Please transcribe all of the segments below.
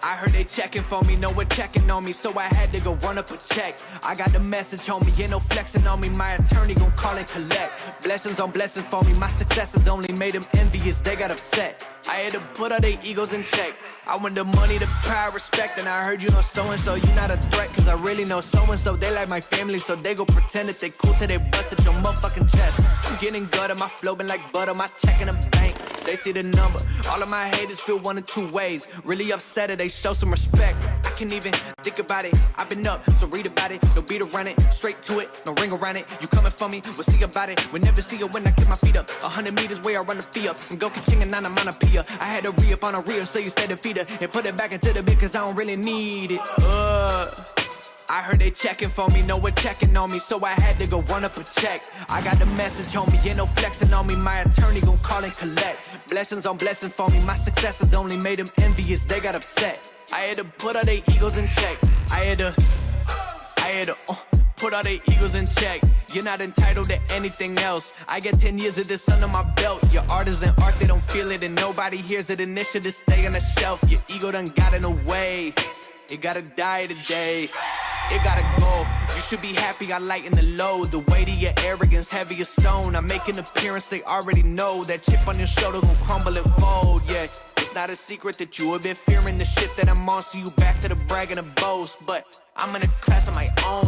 I heard they checking for me, no one checking on me, so I had to go run up a check. I got the message on me, ain't no flexing on me, my attorney gon' call and collect. Blessings on blessings for me, my successes only made them envious, they got upset. I had to put all their egos in check. I want the money, the power, respect, and I heard you know so-and-so, you not a threat, cause I really know so-and-so, they like my family, so they go pretend that they cool till they bust at your motherfucking chest. I'm getting gutter, my flow been like butter, my check in the bank, they see the number. All of my haters feel one of two ways, really upset or they show some respect. I can't even think about it, I've been up, so read about it, no beat around it, straight to it, no ring around it. You coming for me, we'll see about it, we'll never see it when I kick my feet up. 100 meters where I run the fee up, and go king and I'm on a pia. I had to re-up on a reel, so you stay defeated, and put it back into the bit, cause I don't really need it. I heard they checking for me, no one checking on me, so I had to go run up a check. I got the message on me, ain't no flexing on me, my attorney gon' call and collect. Blessings on blessings for me, my successes only made them envious, they got upset. I had to put all their egos in check. I had to put all their egos in check. You're not entitled to anything else. I get 10 years of this under my belt. Your art isn't art, they don't feel it, and nobody hears it, and this should just stay on the shelf. Your ego done got in the way. It gotta die today. It gotta go. You should be happy I lighten the load. The weight of your arrogance, heavy as stone. I make an appearance, they already know. That chip on your shoulder gon' crumble and fold, yeah. It's not a secret that you have been fearing the shit that I'm on, so you back to the brag and the boast. But I'm in a class of my own.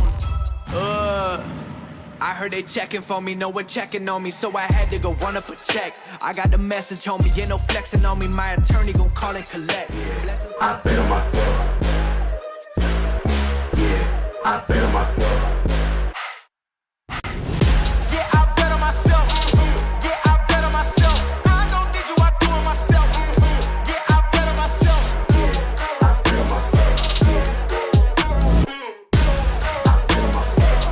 I heard they checking for me, no one checking on me, so I had to go run up a check. I got the message on me, ain't no flexing on me, my attorney gon' call and collect. I bet on myself. I bet on myself. Yeah, I bet on myself. Yeah, I bet on myself. I don't need you, I do it myself. Yeah, I bet on myself. I bet on myself. I bet on myself.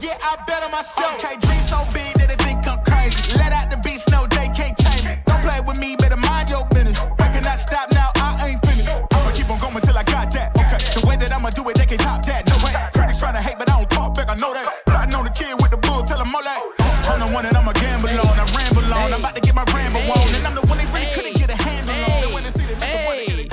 Yeah, I bet on myself. Okay, dream so big that they think I'm crazy. Let out the beast, no, they can't tame me. Don't play with me, better mind your business. I cannot stop now, I ain't finished. I'ma keep on going till I got that. Okay, the way that I'ma do it, they can't top that. No way. Critics trying to hate, but I don't talk back, I know that. Plotting on the kid with the bull, tell them all that. I'm the one that I'ma gamble on, I ramble on. I'm about to get my ramble on, and I'm the one they really couldn't get a handle on. The one that see that make the one that get it.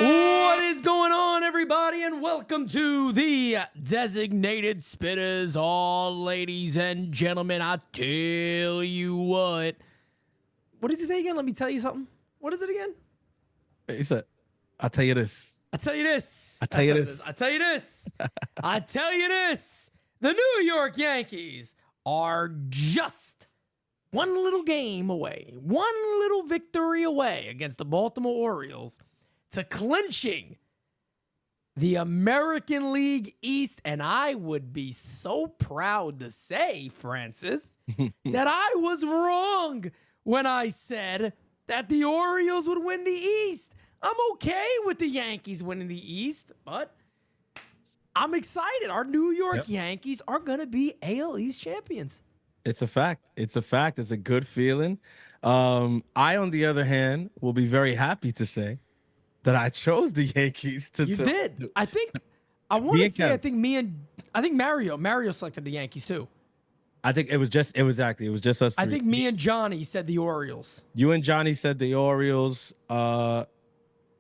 What is going on, everybody, and welcome to the Designated Spittaz. All ladies and gentlemen, I tell you what. What does he say again? Let me tell you something. What is it again? He said, I'll tell you this. I tell you this. I tell you this. I tell you this. I tell you this. The New York Yankees are just one little game away, one little victory away against the Baltimore Orioles to clinching the American League East. And I would be so proud to say, Francis, that I was wrong when I said that the Orioles would win the East. I'm okay with the Yankees winning the East, but I'm excited. Our New York Yankees are going to be AL East champions. It's a fact. It's a fact. It's a good feeling. I, on the other hand, will be very happy to say that I chose the Yankees to. You did. I think I want to say. I think Mario selected the Yankees too. I think it was just us. I three. think me and Johnny said the Orioles. You and Johnny said the Orioles.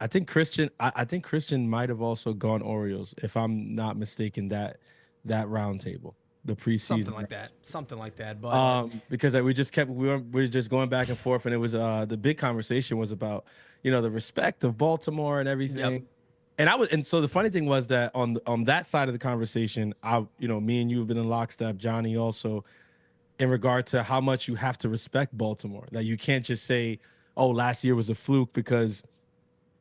I think Christian might have also gone Orioles, if I'm not mistaken. That round table, the preseason, something like that. But because we were just going back and forth, and it was the big conversation was about the respect of Baltimore and everything. Yep. And so the funny thing was that on that side of the conversation, me and you have been in lockstep, Johnny also, in regard to how much you have to respect Baltimore. That you can't just say, "Oh, last year was a fluke," because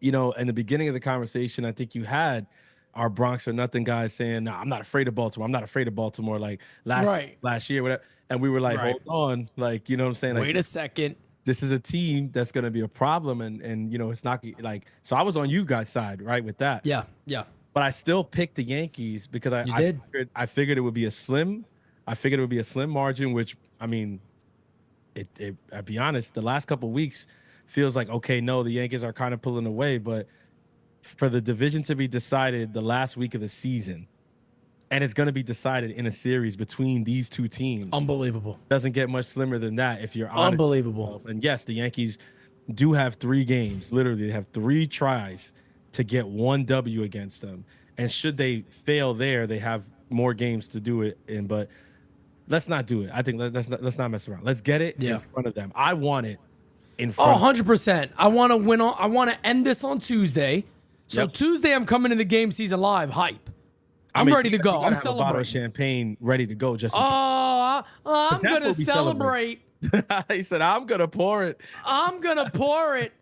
in the beginning of the conversation, I think you had our Bronx or nothing guys saying, "No, I'm not afraid of Baltimore. I'm not afraid of Baltimore." Like last year, whatever. And we were like, "Hold on," like what I'm saying. Like, wait a second. This is a team that's going to be a problem, and it's not like. So I was on you guys' side, right, with that. Yeah. But I still picked the Yankees because I figured it would be a slim. I figured it would be a slim margin, which I mean, I'll be honest. The last couple of weeks, feels like, okay, no, the Yankees are kind of pulling away, but for the division to be decided the last week of the season, and it's going to be decided in a series between these two teams. Unbelievable. Doesn't get much slimmer than that if you're honest. Unbelievable. And yes, the Yankees do have 3 games. Literally, they have 3 tries to get 1 W against them. And should they fail there, they have more games to do it in. But let's not do it. I think let's not mess around. Let's get it in front of them. I want it in front. 100%. I want to win on. I want to end this on Tuesday. So Tuesday, I'm coming in the game season live. Hype. I'm ready to go. I'm celebrating. A bottle of champagne ready to go. Just I'm gonna celebrate. He said, "I'm gonna pour it. I'm gonna pour it."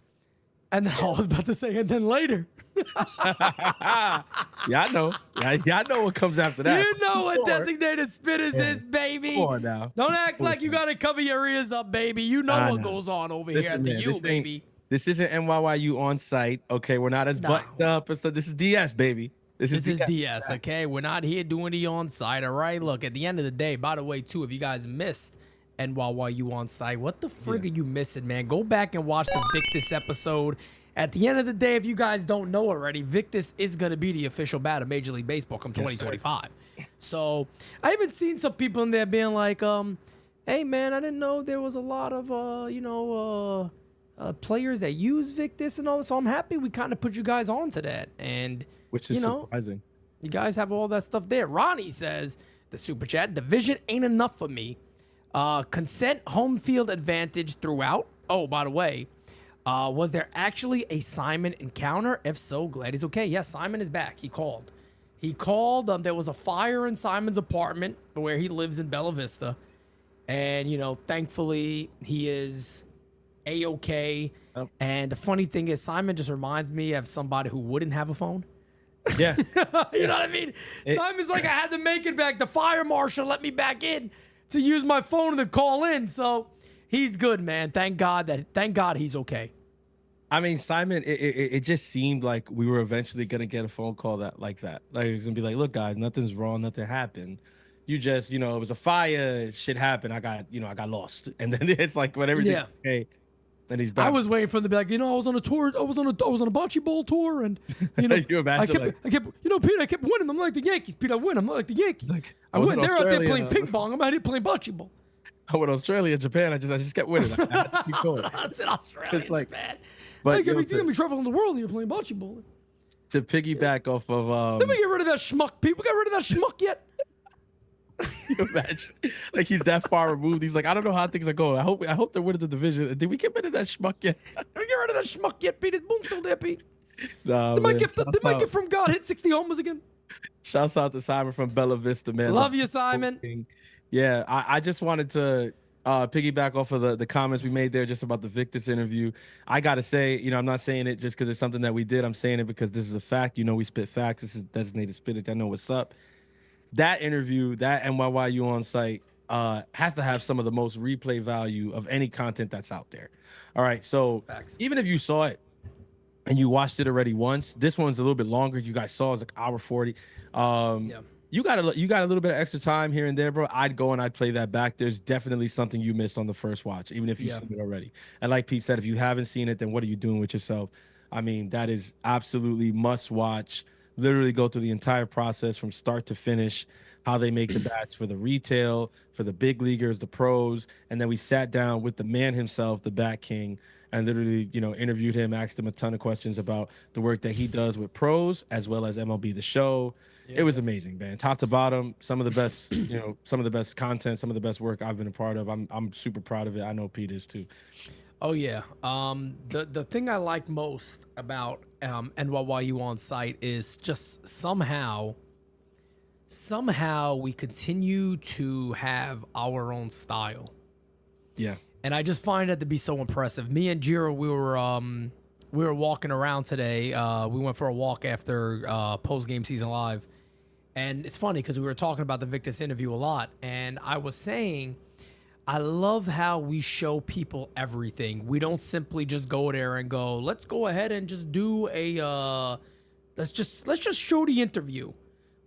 And then I was about to say, and then later. Yeah, I know. Yeah, I know what comes after that. You know what designated Spittaz is, baby. Come on now. Don't act like you gotta cover your ears up, baby. You know what goes on over here at the U, baby. This isn't NYYU on site. Okay, we're not as buttoned up. This is DS, baby. This is DS, okay? We're not here doing the on-site, all right? Look, at the end of the day, by the way, too, if you guys missed NYYU on-site, what the frig are you missing, man? Go back and watch the Victus episode. At the end of the day, if you guys don't know already, Victus is going to be the official bat of Major League Baseball come 2025. So I even seen some people in there being like, hey, man, I didn't know there was a lot of, players that use Victus and all this. So I'm happy we kind of put you guys onto that. And which is surprising. You guys have all that stuff there. Ronnie says, the super chat, division ain't enough for me. Consent home field advantage throughout. Oh, by the way, was there actually a Simon encounter? If so, glad he's okay. Yes, Simon is back. He called. There was a fire in Simon's apartment where he lives in Bella Vista. And, thankfully, he is A-okay. Oh. And the funny thing is, Simon just reminds me of somebody who wouldn't have a phone. Yeah. You know what I mean? Simon's like, I had to make it back. The fire marshal let me back in to use my phone to call in. So he's good, man. Thank God he's okay. I mean, Simon, it just seemed like we were eventually going to get a phone call like that. Like, he was going to be like, look, guys, nothing's wrong. Nothing happened. You just, it was a fire. Shit happened. I got lost. And then it's like when everything okay. Then he's back. I was waiting for them to be like, I was on a tour. I was on a bocce ball tour, and you imagine I kept, Pete, I kept winning. I'm like the Yankees. Pete, I win. I'm like the Yankees. Like, I win. They're out there playing ping pong. I'm out here playing bocce ball. I went to Australia, Japan. I just kept winning. I had to keep going. That's in Australia. It's like, man. but you're gonna be traveling the world here playing bocce ball. To piggyback off of, Did we get rid of that schmuck, Pete? We got rid of that schmuck yet? You imagine, like he's that far removed. He's like, I don't know how things are going. I hope they're winning the division. Did we get rid of that schmuck yet? Did we get rid of that schmuck yet, Pete? Is Boom still there, Pete? Nah, did my gift from God hit 60 homers again? Shouts out to Simon from Bella Vista, man. Love you, Simon. Yeah, I just wanted to piggyback off of the comments we made there just about the Victus interview. I gotta say, I'm not saying it just because it's something that we did. I'm saying it because this is a fact. We spit facts. This is designated Spittaz. I know what's up. That interview, that NYYU on site, has to have some of the most replay value of any content that's out there. All right, so even if you saw it and you watched it already once, this one's a little bit longer. You guys saw it's like hour 40. You got a little bit of extra time here and there, bro. I'd go and I'd play that back. There's definitely something you missed on the first watch, even if you've seen it already. And like Pete said, if you haven't seen it, then what are you doing with yourself? I mean, that is absolutely must watch. Literally go through the entire process from start to finish, how they make the bats for the retail, for the big leaguers, the pros. And then we sat down with the man himself, the Bat King, and literally, interviewed him, asked him a ton of questions about the work that he does with pros as well as MLB The Show. Yeah. It was amazing, man. Top to bottom, some of the best, some of the best content, some of the best work I've been a part of. I'm super proud of it. I know Pete is too. Oh yeah. The thing I like most about NYYU on site is just somehow we continue to have our own style. Yeah. And I just find that to be so impressive. Me and Jiro, we were walking around today. We went for a walk after post-game season live. And it's funny because we were talking about the Victus interview a lot. And I was saying, I love how we show people everything. We don't simply just go there and go, let's go ahead and just do a, let's just show the interview.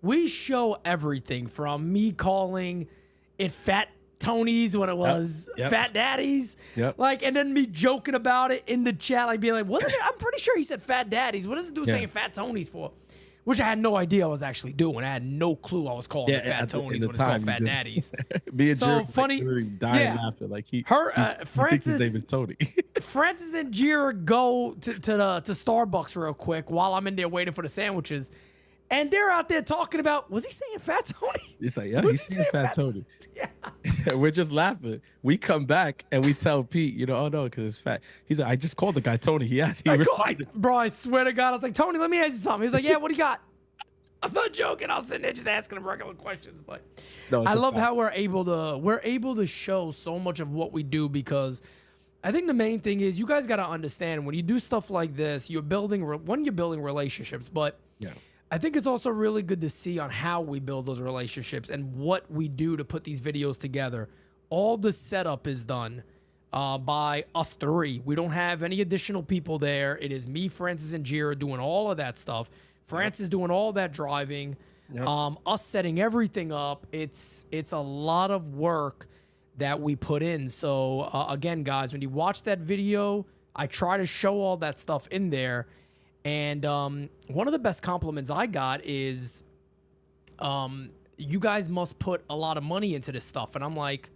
We show everything from me calling it fat Tony's when it was Yep. Fat Daddies. Yep. Like, and then me joking about it in the chat, like being like, wasn't it? I'm pretty sure he said Fat Daddies. What does it do saying Fat Tony's for? Which I had no idea I was actually doing. I had no clue I was calling it Fat Tony's when it's called Fat Daddies. Me and So Jerry, funny. like, dying laughing. Like he thinks Francis, his name is Tony. Francis and Jira go to Starbucks real quick while I'm in there waiting for the sandwiches. And they're out there talking about, was he saying Fat Tony? It's like, yeah, Was he's he saying Fat Tony. Yeah. We're just laughing. We come back and we tell Pete, oh no, because it's fat. He's like, I just called the guy Tony. He asked. He responded. Bro, I swear to God, I was like, Tony, let me ask you something. He's like, yeah, what do you got? I'm not joking. I was sitting there just asking him regular questions, but No, it's I a love fact. how we're able to show so much of what we do, because I think the main thing is you guys got to understand when you do stuff like this, you're building relationships, but Yeah. I think it's also really good to see on how we build those relationships and what we do to put these videos together. All the setup is done by us three. We don't have any additional people there. It is me, Francis, and Jira doing all of that stuff. Francis doing all that driving. Yep. Us setting everything up. It's a lot of work that we put in. So again, guys, when you watch that video, I try to show all that stuff in there. And one of the best compliments I got is, you guys must put a lot of money into this stuff. And I'm like,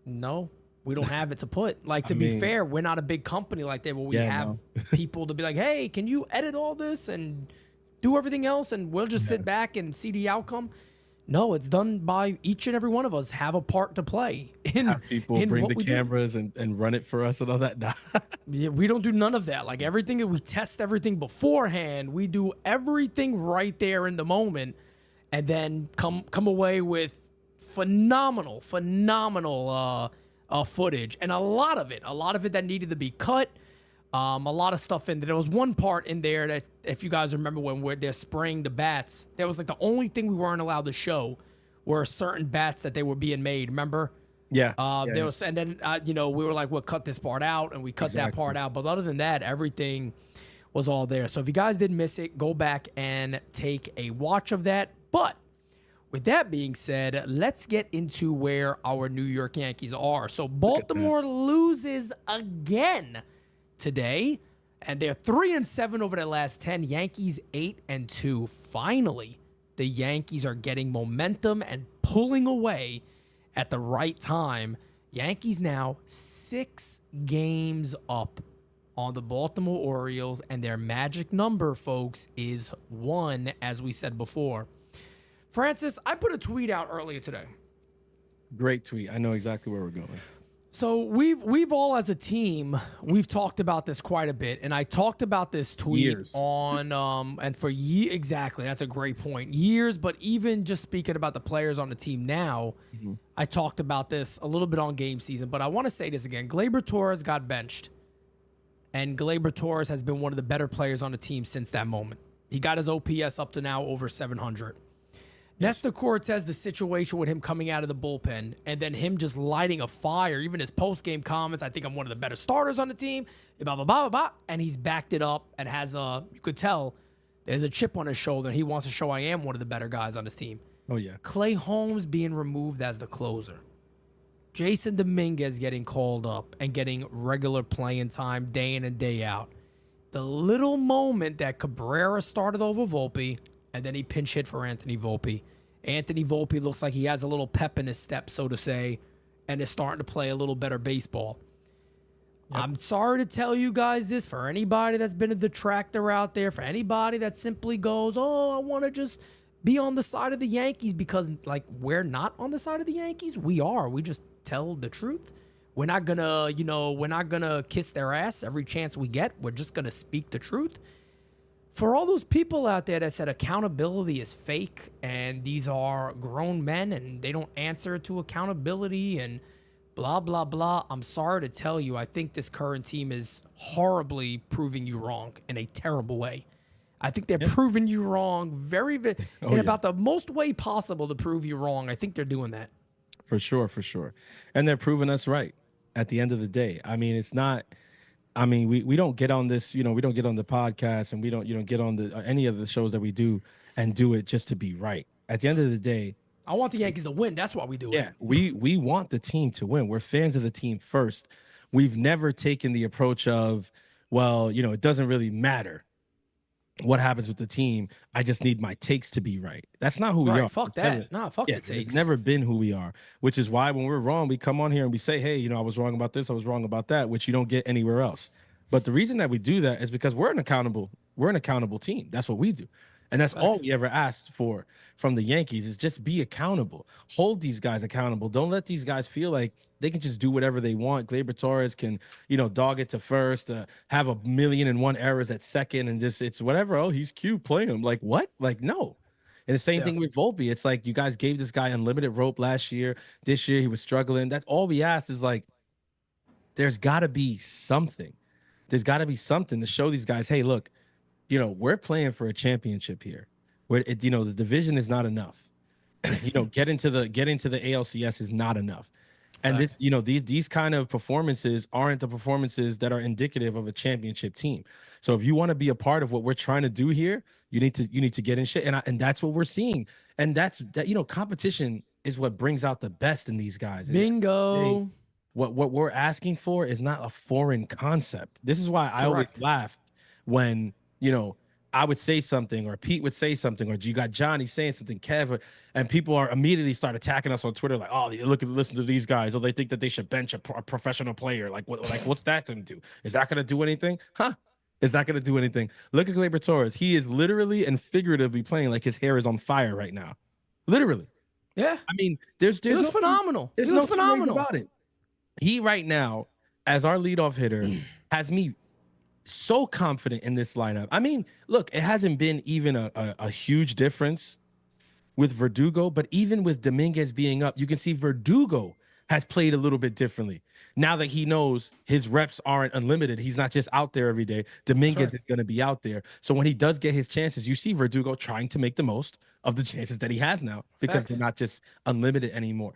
no, we don't have it to put. Like, to be fair, we're not a big company like that where we have people to be like, hey, can you edit all this and do everything else? And we'll just sit back and see the outcome. No, it's done by each and every one of us have a part to play in Have people in bring what the we do. cameras and run it for us and all that. Nah. Yeah, we don't do none of that. Like, everything, we test everything beforehand. We do everything right there in the moment, and then come away with phenomenal footage, and a lot of it that needed to be cut. A lot of stuff in there. There was one part in there that, if you guys remember, when they're spraying the bats, that was like the only thing we weren't allowed to show were certain bats that they were being made. Remember? Yeah. There was, and then we were like, we'll cut this part out, and we cut that part out. But other than that, everything was all there. So if you guys didn't miss it, go back and take a watch of that. But with that being said, let's get into where our New York Yankees are. So Baltimore loses again today, and they're 3-7 over their last 10. Yankees 8-2. Finally, the Yankees are getting momentum and pulling away at the right time. Yankees now 6 games up on the Baltimore Orioles, and their magic number, folks, is 1, as we said before. Francis, I put a tweet out earlier today. Great tweet. I know exactly where we're going. So we've all, as a team, we've talked about this quite a bit, and I talked about this tweet Years. on and for exactly, that's a great point. Years, but even just speaking about the players on the team now, I talked about this a little bit on Game Season, but I want to say this again. Gleyber Torres got benched, and Gleyber Torres has been one of the better players on the team since that moment. He got his OPS up to now over 700. Nestor Cortez, the situation with him coming out of the bullpen and then him just lighting a fire, even his post-game comments, I think I'm one of the better starters on the team, blah, blah, blah, blah, blah, and he's backed it up and has you could tell there's a chip on his shoulder, and he wants to show I am one of the better guys on this team. Oh, yeah. Clay Holmes being removed as the closer. Jason Dominguez getting called up and getting regular playing time day in and day out. The little moment that Cabrera started over Volpe, and then he pinch hit for Anthony Volpe. Anthony Volpe looks like he has a little pep in his step, so to say, and is starting to play a little better baseball. Yep. I'm sorry to tell you guys this, for anybody that's been a detractor out there, for anybody that simply goes, oh, I want to just be on the side of the Yankees, because, like, we're not on the side of the Yankees. We are. We just tell the truth. We're not going to, we're not going to kiss their ass every chance we get. We're just going to speak the truth. For all those people out there that said accountability is fake and these are grown men and they don't answer to accountability and blah, blah, blah, I'm sorry to tell you, I think this current team is horribly proving you wrong in a terrible way. I think they're proving you wrong in about the most way possible to prove you wrong. I think they're doing that. For sure, for sure. And they're proving us right at the end of the day. I mean, it's not... I mean, we don't get on this, we don't get on the podcast, and we don't, get on the any of the shows that we do and do it just to be right. At the end of the day, I want the Yankees to win. That's why we do Yeah, it. we want the team to win. We're fans of the team first. We've never taken the approach of, well, it doesn't really matter what happens with the team. I just need my takes to be right. That's not who we Right. are. Fuck It's that. never- Nah, fuck yeah, the it's takes. never been who we are, which is why when we're wrong, we come on here and we say, hey, I was wrong about this, I was wrong about that, which you don't get anywhere else. But the reason that we do that is because we're an accountable team. That's what we do. And that's all we ever asked for from the Yankees is just be accountable. Hold these guys accountable. Don't let these guys feel like they can just do whatever they want. Gleyber Torres can, dog it to first, have 1,000,001 errors at second, and just it's whatever. Oh, he's cute. Play him. Like what? Like no. And the same thing with Volpe. It's like you guys gave this guy unlimited rope last year. This year he was struggling. That's all we asked is like, there's got to be something. There's got to be something to show these guys, hey, look, we're playing for a championship here. Where the division is not enough. Get into the ALCS is not enough. And this, these kind of performances aren't the performances that are indicative of a championship team. So if you want to be a part of what we're trying to do here, you need to get in shit. And that's what we're seeing. And that competition is what brings out the best in these guys. Bingo. What we're asking for is not a foreign concept. This is why I always laughed when, I would say something or Pete would say something or you got Johnny saying something, Kev, and people are immediately start attacking us on Twitter like, oh, listen to these guys. Or they think that they should bench a professional player. What's that going to do? Is that going to do anything? Huh? Is that going to do anything? Look at Gleyber Torres. He is literally and figuratively playing like his hair is on fire right now. Literally. Yeah. I mean, there's no phenomenal. There's no no phenomenal about it. He right now, as our leadoff hitter, has me so confident in this lineup. I mean, look, it hasn't been even a huge difference with Verdugo, but even with Dominguez being up, you can see Verdugo has played a little bit differently. Now that he knows his reps aren't unlimited, he's not just out there every day. Dominguez is going to be out there. So when he does get his chances, you see Verdugo trying to make the most of the chances that he has now because they're not just unlimited anymore.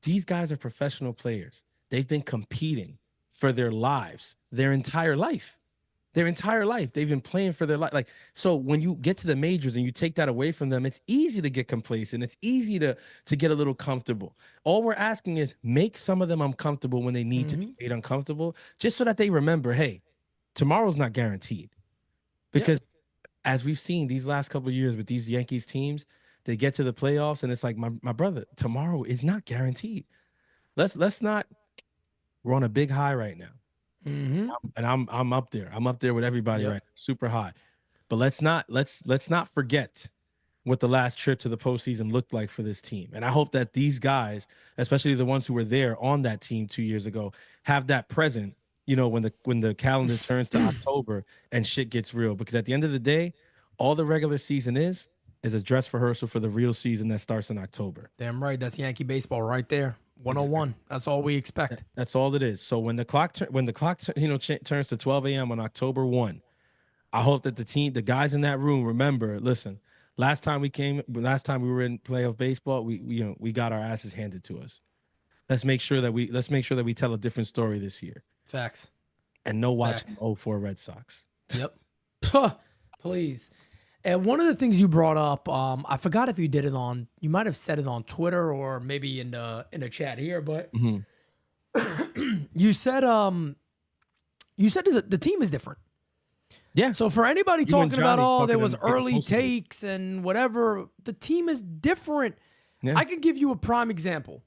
These guys are professional players. They've been competing for their lives, their entire life. They've been playing for their life. So when you get to the majors and you take that away from them, it's easy to get complacent. It's easy to get a little comfortable. All we're asking is make some of them uncomfortable when they need to be made uncomfortable, just so that they remember, hey, tomorrow's not guaranteed. Because as we've seen these last couple of years with these Yankees teams, they get to the playoffs and it's like, my brother, tomorrow is not guaranteed. Let's not. We're on a big high right now. And I'm up there. I'm up there with everybody right now, super high. But let's not forget what the last trip to the postseason looked like for this team. And I hope that these guys, especially the ones who were there on that team 2 years ago, have that present, when the calendar turns to October and shit gets real. Because at the end of the day, all the regular season is a dress rehearsal for the real season that starts in October. Damn right. That's Yankee baseball right there. 101. Exactly. That's all we expect. That's all it is. So when the clock turns to 12 a.m. on October 1, I hope that the guys in that room remember, listen, last time we were in playoff baseball, we got our asses handed to us. Let's make sure that we tell a different story this year. Facts. And no watching 04 Red Sox. Yep. Please. And one of the things you brought up, I forgot if you did it you might have said it on Twitter or maybe in the chat here, but you said the team is different. Yeah. So for anybody talking about, there was early takes it. and whatever, the team is different. Yeah. I can give you a prime example.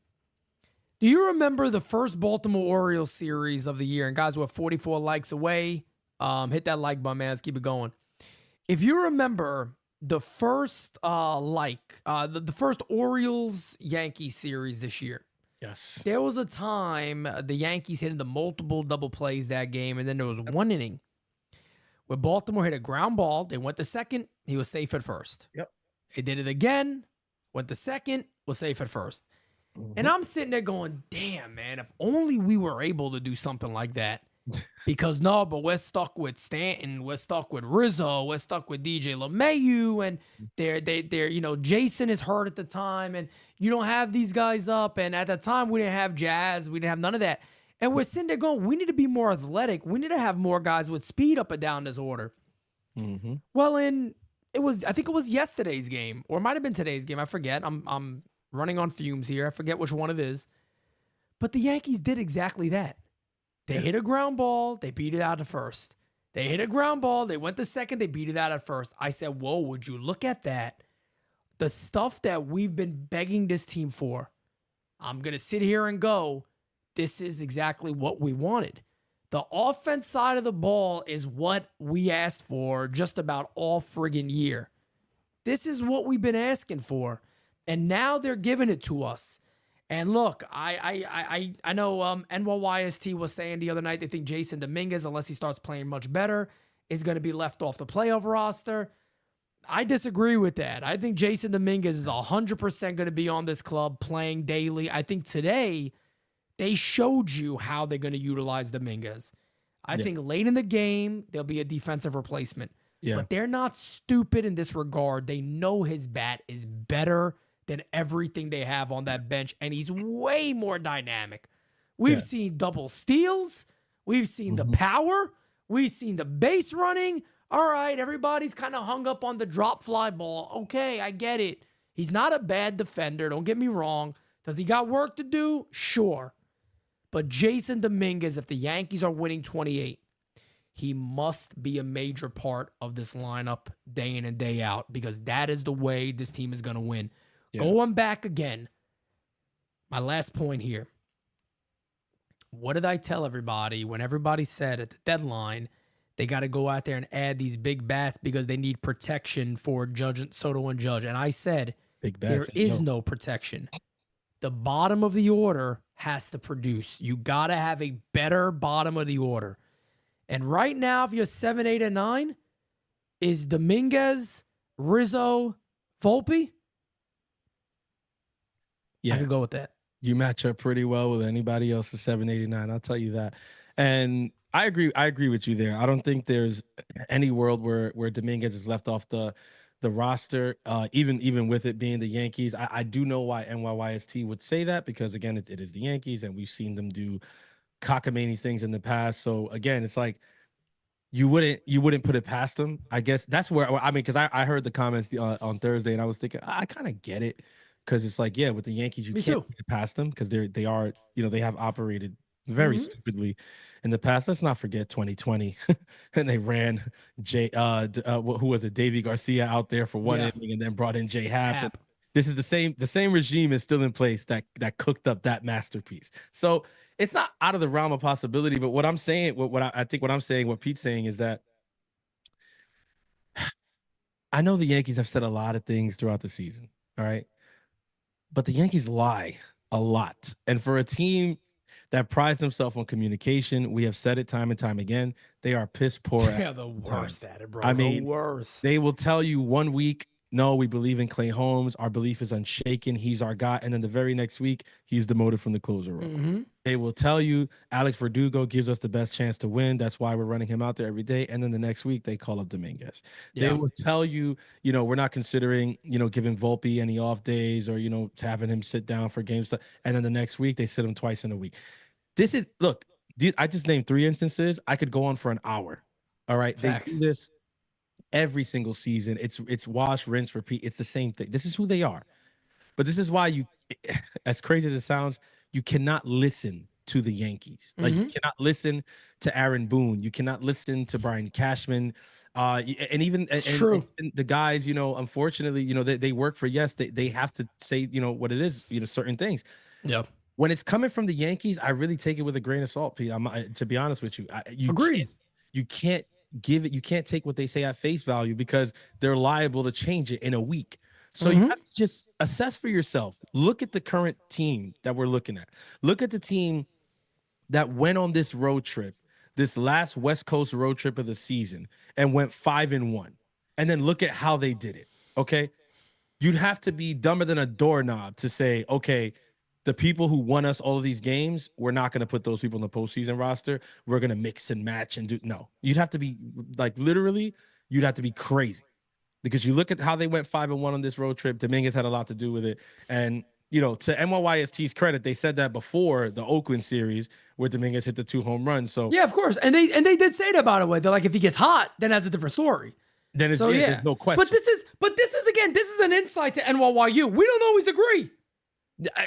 Do you remember the first Baltimore Orioles series of the year? And guys, we're 44 likes away. Hit that like button, man. Let's keep it going. If you remember the first the first Orioles-Yankees series this year, yes, there was a time the Yankees hit into multiple double plays that game, and then there was one inning where Baltimore hit a ground ball. They went to second. He was safe at first. Yep. They did it again. Went to second. Was safe at first. And I'm sitting there going, damn, man, if only we were able to do something like that. Because but we're stuck with Stanton, we're stuck with Rizzo, we're stuck with DJ LeMahieu, and they're Jason is hurt at the time, and you don't have these guys up. And at the time, we didn't have Jazz, we didn't have none of that. And we're sitting there going, we need to be more athletic. We need to have more guys with speed up and down this order. Well, I think it was yesterday's game, or it might have been today's game. I forget. I'm running on fumes here. I forget which one it is. But the Yankees did exactly that. They hit a ground ball. They beat it out at first. They hit a ground ball. They went to second. They beat it out at first. I said, whoa, would you look at that? The stuff that we've been begging this team for. I'm going to sit here and go, this is exactly what we wanted. The offense side of the ball is what we asked for just about all friggin' year. This is what we've been asking for. And now they're giving it to us. And look, I know NYYST was saying the other night they think Jason Dominguez, unless he starts playing much better, is going to be left off the playoff roster. I disagree with that. I think Jason Dominguez is 100% going to be on this club playing daily. I think today they showed you how they're going to utilize Dominguez. I think late in the game, there'll be a defensive replacement. Yeah. But they're not stupid in this regard. They know his bat is better than everything they have on that bench, and he's way more dynamic. We've seen double steals. We've seen the power. We've seen the base running. All right, everybody's kind of hung up on the drop fly ball. Okay, I get it. He's not a bad defender. Don't get me wrong. Does he got work to do? Sure. But Jason Dominguez, if the Yankees are winning 28, he must be a major part of this lineup day in and day out, because that is the way this team is going to win. Yeah. Going back again, my last point here. What did I tell everybody when everybody said at the deadline they got to go out there and add these big bats because they need protection for Soto and Judge? And I said, there is no protection. The bottom of the order has to produce. You got to have a better bottom of the order. And right now, if you're 7, 8, and 9, is Dominguez, Rizzo, Volpe? Yeah. I can go with that. You match up pretty well with anybody else's 789. I'll tell you that. And I agree with you there. I don't think there's any world where Dominguez is left off the roster, even with it being the Yankees. I do know why NYYST would say that, because again, it is the Yankees, and we've seen them do cockamamie things in the past. So again, it's like you wouldn't put it past them. I guess that's where because I heard the comments on Thursday, and I was thinking I kind of get it. Because it's like, yeah, with the Yankees, you can't get past them because they are, they have operated very stupidly in the past. Let's not forget 2020, and they ran who was it, Davy Garcia out there for one inning, and then brought in Jay Happ. This is the same regime is still in place that cooked up that masterpiece. So it's not out of the realm of possibility. But what I'm saying, what Pete's saying is that I know the Yankees have said a lot of things throughout the season. All right. But the Yankees lie a lot. And for a team that prides themselves on communication, we have said it time and time again, they are piss poor. Yeah, the worst at it, bro. The worst. They will tell you one week, no, we believe in Clay Holmes. Our belief is unshaken. He's our guy. And then the very next week, he's demoted from the closer role. They will tell you Alex Verdugo gives us the best chance to win. That's why we're running him out there every day. And then the next week, they call up Dominguez. Yeah. They will tell you, we're not considering, giving Volpe any off days or, having him sit down for games. And then the next week, they sit him twice in a week. Look, I just named 3 instances. I could go on for an hour. All right. Facts. They do this every single season. It's wash, rinse, repeat. It's the same thing. This is who they are. But this is why as crazy as it sounds, you cannot listen to the Yankees. Like you cannot listen to Aaron Boone. You cannot listen to Brian Cashman. And even and the guys, unfortunately, they work for they have to say, what it is, certain things. Yeah. When it's coming from the Yankees, I really take it with a grain of salt, Pete. To be honest with you, agreed. You can't give it. You can't take what they say at face value because they're liable to change it in a week. So you have to just assess for yourself. Look at the current team that we're looking at. Look at the team that went on this road trip, this last West Coast road trip of the season, and went 5-1. And then look at how they did it. Okay. You'd have to be dumber than a doorknob to say, okay, the people who won us all of these games, we're not going to put those people in the postseason roster. We're going to mix and match and do. No, you'd have to be like, literally, you'd have to be crazy. Because you look at how they went 5-1 on this road trip. Dominguez had a lot to do with it. And, to NYYST's credit, they said that before the Oakland series where Dominguez hit the 2 home runs. So yeah, of course. And they did say that, by the way. They're like, if he gets hot, then that's a different story. Then there's no question. But this is an insight to NYYU. We don't always agree.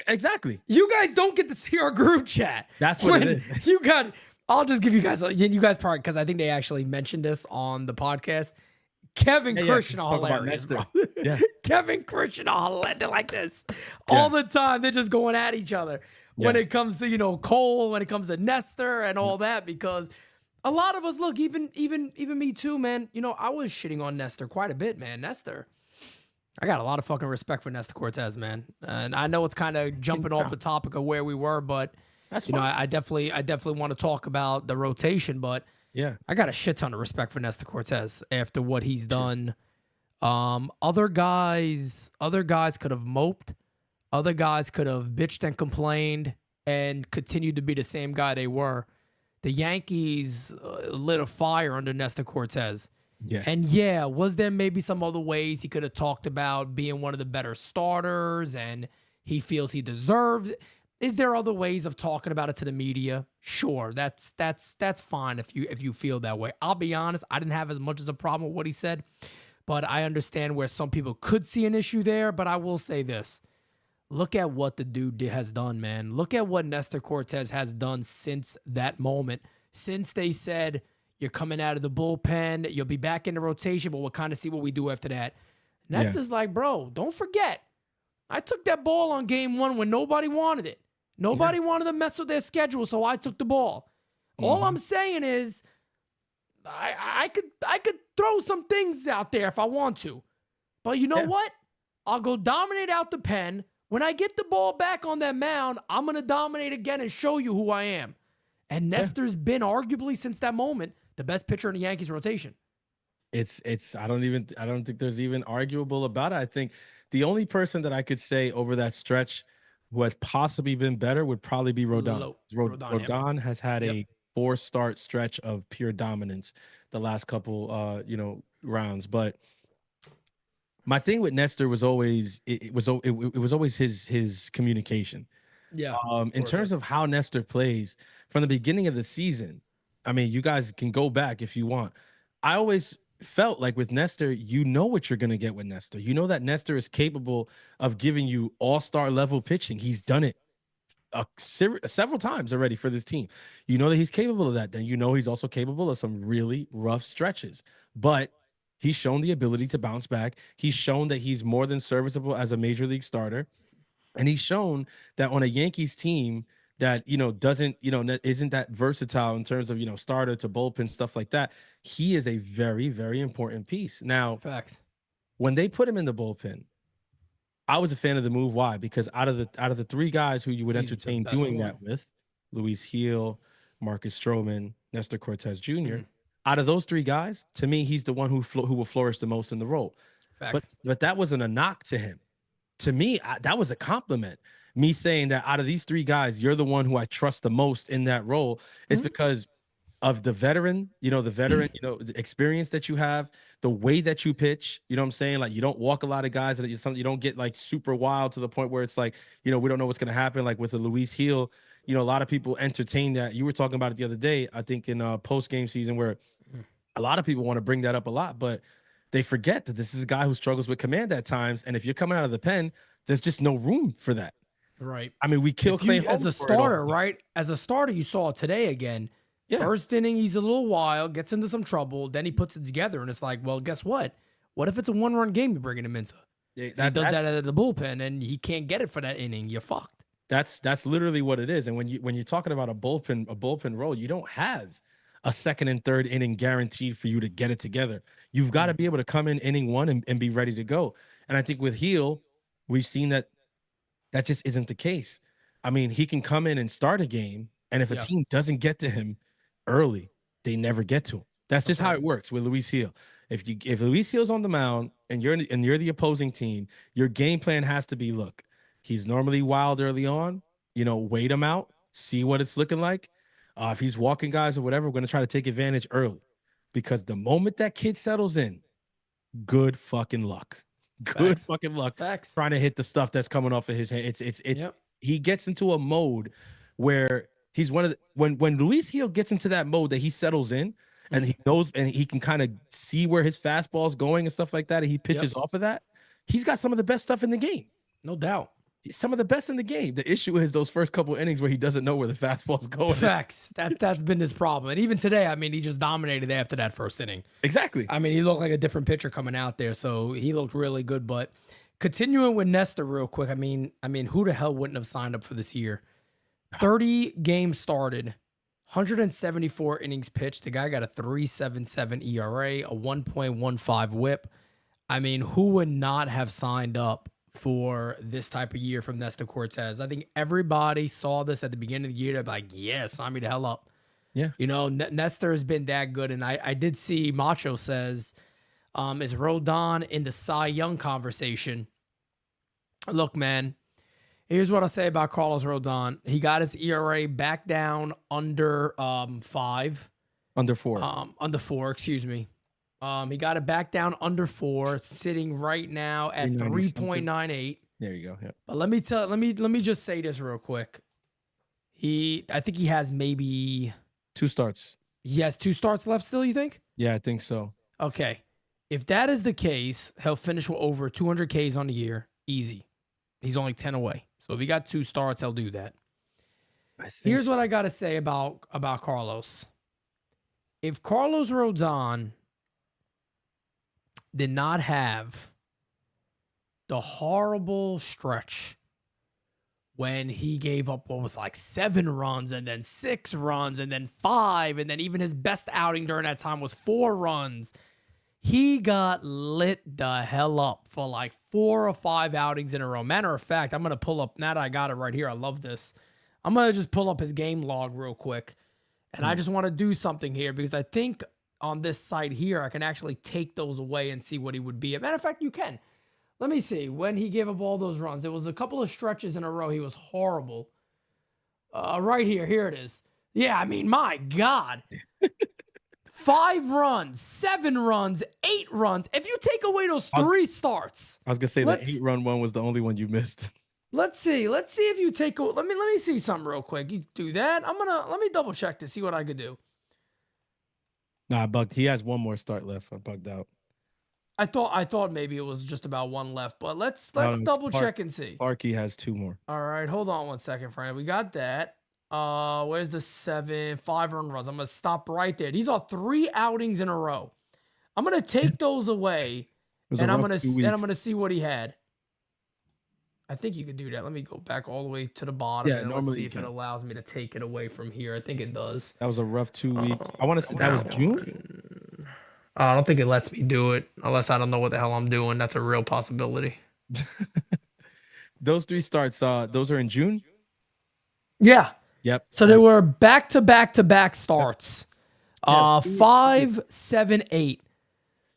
Exactly. You guys don't get to see our group chat. That's what it is. I'll just give you guys probably, because I think they actually mentioned this on the podcast. Kevin Christian are Talk about hilarious, bro. Nestor. Yeah. Kevin Christian are hilarious. They're like this Yeah. all the time. They're just going at each other when Yeah. it comes to, Cole, when it comes to Nestor and all that, because a lot of us, look, even me too, man. I was shitting on Nestor quite a bit, man. Nestor, I got a lot of fucking respect for Nestor Cortez, man. And I know it's kind of jumping off the topic of where we were, but That's I definitely want to talk about the rotation, but Yeah. I got a shit ton of respect for Nestor Cortez after what he's done. Other guys could have moped. Other guys could have bitched and complained and continued to be the same guy they were. The Yankees lit a fire under Nestor Cortez. Yeah. And was there maybe some other ways he could have talked about being one of the better starters and he feels he deserves it? Is there other ways of talking about it to the media? Sure, that's fine if you feel that way. I'll be honest, I didn't have as much as a problem with what he said, but I understand where some people could see an issue there. But I will say this. Look at what the dude has done, man. Look at what Nestor Cortez has done since that moment. Since they said, you're coming out of the bullpen, you'll be back in the rotation, but we'll kind of see what we do after that. Nestor's like, bro, don't forget, I took that ball on game 1 when nobody wanted it. Nobody wanted to mess with their schedule, so I took the ball. All I'm saying is, I could throw some things out there if I want to. But you know what? I'll go dominate out the pen. When I get the ball back on that mound, I'm going to dominate again and show you who I am. And Nestor's been arguably since that moment the best pitcher in the Yankees rotation. I don't think there's even arguable about it. I think the only person that I could say over that stretch who has possibly been better would probably be Rodon. Rodon has had a 4-start stretch of pure dominance the last couple rounds. But my thing with Nestor was always it was always his communication. Yeah. In terms of how Nestor plays from the beginning of the season, I mean, you guys can go back if you want. I always felt like with Nestor, you know what you're going to get with Nestor. You know that Nestor is capable of giving you all-star level pitching. He's done it several times already for this team. You know that he's capable of that. Then you know he's also capable of some really rough stretches. But he's shown the ability to bounce back. He's shown that he's more than serviceable as a major league starter. And he's shown that on a Yankees team that, isn't that versatile in terms of, starter to bullpen, stuff like that. He is a very, very important piece. Now, facts. When they put him in the bullpen, I was a fan of the move. Why? Because out of the 3 guys who you would entertain doing that with, Luis Gil, Marcus Stroman, Nestor Cortez Jr., out of those 3 guys, to me, he's the one who will flourish the most in the role. Facts. But that wasn't a knock to him. To me, that was a compliment. Me saying that out of these 3 guys, you're the one who I trust the most in that role is because of the veteran, the experience that you have, the way that you pitch, you know what I'm saying? Like, you don't walk a lot of guys that you don't get like super wild to the point where it's like, we don't know what's going to happen. Like with the Luis Gil, a lot of people entertain that. You were talking about it the other day, I think in post-game season, where a lot of people want to bring that up a lot, but they forget that this is a guy who struggles with command at times. And if you're coming out of the pen, there's just no room for that. Right. I mean, we kill Clay as a starter, right? As a starter, you saw it today again. Yeah. First inning, he's a little wild, gets into some trouble. Then he puts it together, and it's like, well, guess what? What if it's a 1-run game you're bringing him into? He does that out of the bullpen, and he can't get it for that inning. You're fucked. That's literally what it is. And when you're talking about a bullpen role, you don't have a 2nd and 3rd inning guaranteed for you to get it together. You've got to be able to come in inning 1 and be ready to go. And I think with Gil, we've seen that just isn't the case. I mean, he can come in and start a game, and if a team doesn't get to him early, they never get to him. That's just how it works with Luis Gil. If Luis Gil's on the mound and you're the opposing team, your game plan has to be, look, he's normally wild early on, wait him out, see what it's looking like. If he's walking guys or whatever, we're going to try to take advantage early, because the moment that kid settles in, good fucking luck. Good fucking luck. Facts. Trying to hit the stuff that's coming off of his hand. He gets into a mode where he's one of the, when Luis Gil gets into that mode that he settles in and he knows and he can kind of see where his fastball's going and stuff like that, and he pitches off of that, he's got some of the best stuff in the game. No doubt. He's some of the best in the game. The issue is those first couple innings where he doesn't know where the fastball's going. Facts. That's been his problem. And even today, I mean, he just dominated after that first inning. Exactly. I mean, he looked like a different pitcher coming out there, so he looked really good. But continuing with Nestor real quick, I mean, who the hell wouldn't have signed up for this year? 30 games started, 174 innings pitched. The guy got a 3.77 ERA, a 1.15 WHIP. I mean, who would not have signed up for this type of year from Nestor Cortez? I think everybody saw this at the beginning of the year. They're like, yeah, sign me the hell up. Yeah. You know, Nestor has been that good. And I did see Macho says, is Rodon in the Cy Young conversation? Look, man, here's what I'll say about Carlos Rodon. He got his ERA back down under 5. Under 4. Under 4, excuse me. He got it back down under 4, sitting right now at 3.98. There you go. Yeah. But let me just say this real quick. I think he has maybe 2 starts. He has 2 starts left still, you think? Yeah, I think so. Okay. If that is the case, he'll finish with over 200 Ks on the year. Easy. He's only 10 away. So if he got 2 starts, he'll do that. Here's what I got to say about Carlos. If Carlos Rodon did not have the horrible stretch when he gave up what was like 7 runs and then 6 runs and then 5, and then even his best outing during that time was 4 runs. He got lit the hell up for like 4 or 5 outings in a row. Matter of fact, I'm going to pull up, now that I got it right here, I love this. I'm going to just pull up his game log real quick. And I just want to do something here because I think on this site here, I can actually take those away and see what he would be. As a matter of fact, you can. Let me see. When he gave up all those runs, there was a couple of stretches in a row. He was horrible. Right here. Here it is. Yeah, I mean, my God. 5 runs, 7 runs, 8 runs. If you take away those 3 starts. I was going to say the 8-run one was the only one you missed. Let's see. Let's see if you take. Let me see something real quick. You do that. Let me double check to see what I could do. Nah, I bugged. He has 1 more start left. I bugged out. I thought maybe it was just about 1 left, but let's double check and see. Sparky has 2 more. All right, hold on 1 second, Frank. We got that. Where's the 5 earned runs? I'm gonna stop right there. These are 3 outings in a row. I'm gonna take those away, and I'm gonna see what he had. I think you could do that. Let me go back all the way to the bottom. Yeah, and normally let's see if it allows me to take it away from here. I think it does. That was a rough 2 weeks. I want to say that was June. I don't think it lets me do it unless I don't know what the hell I'm doing. That's a real possibility. Those 3 starts, those are in June? Yeah. Yep. So they were back-to-back-to-back starts. 5, 7, 8.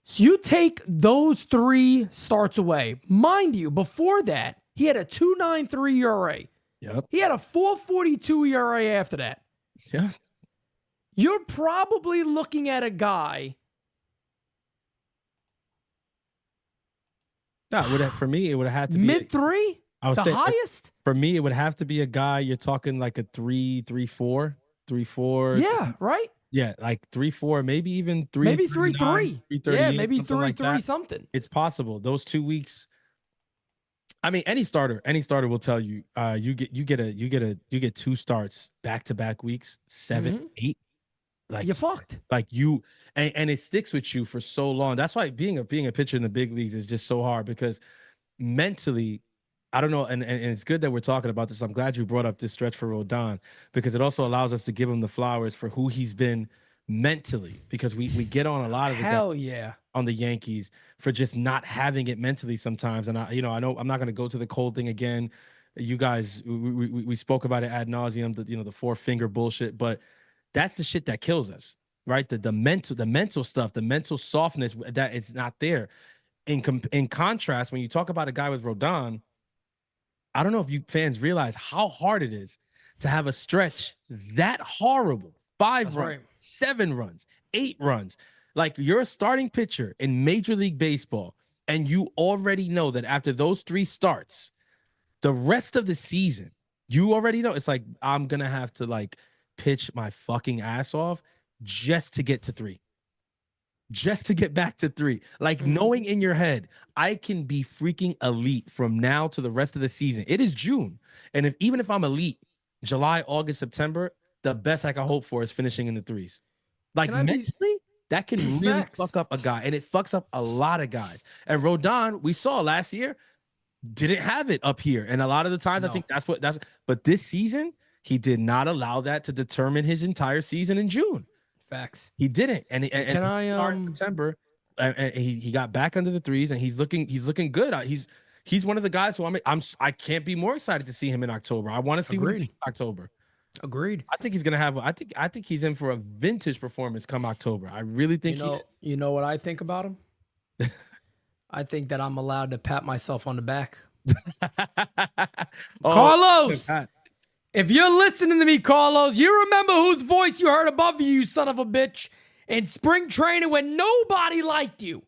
So you take those 3 starts away. Mind you, before that, he had a 2.93 ERA. Yep. He had a 4.42 ERA after that. Yeah. You're probably looking at a guy. No, for me, it would have had to be mid-3. I would the say highest. For me, it would have to be a guy. You're talking like a 3.4. Yeah, right. Yeah, like 3.4, maybe even 3. Maybe 3.3. Yeah, maybe 3.3 like something. It's possible. Those 2 weeks. I mean, any starter will tell you, you get 2 starts back-to-back weeks, 7, 8. Like you're fucked. Like you, and it sticks with you for so long. That's why being a pitcher in the big leagues is just so hard because mentally, I don't know, and it's good that we're talking about this. I'm glad you brought up this stretch for Rodon because it also allows us to give him the flowers for who he's been mentally. Because we get on a lot of on the Yankees for just not having it mentally sometimes. And I know I'm not going to go to the cold thing again. You guys, we spoke about it ad nauseum. The 4-finger bullshit, but that's the shit that kills us, right? The mental stuff, the mental softness that it's not there. In contrast, when you talk about a guy with Rodon, I don't know if you fans realize how hard it is to have a stretch that horrible. 5 runs, 7 runs, 8 runs. Like you're a starting pitcher in Major League Baseball, and you already know that after those 3 starts, the rest of the season, you already know it's like I'm gonna have to like pitch my fucking ass off just to get to 3. just to get back to 3. Like knowing in your head, I can be freaking elite from now to the rest of the season. It is June. And even if I'm elite, July, August, September, the best I can hope for is finishing in the 3s. Like Can I be mentally, that can really Facts. fuck up a guy. And it fucks up a lot of guys. And Rodon, we saw last year, didn't have it up here. And a lot of the times, I No. think but this season, he did not allow that to determine his entire season in June. Facts? He didn't, and Can I in September, and he got back under the 3s, and he's looking good. He's one of the guys who I can't be more excited to see him in October. I want to see what he does in October. Agreed. I think he's gonna have. I think he's in for a vintage performance come October. I really think You know what I think about him? I think that I'm allowed to pat myself on the back. Oh, Carlos, God. if you're listening to me, Carlos, you remember whose voice you heard above you, you son of a bitch, in spring training when nobody liked you.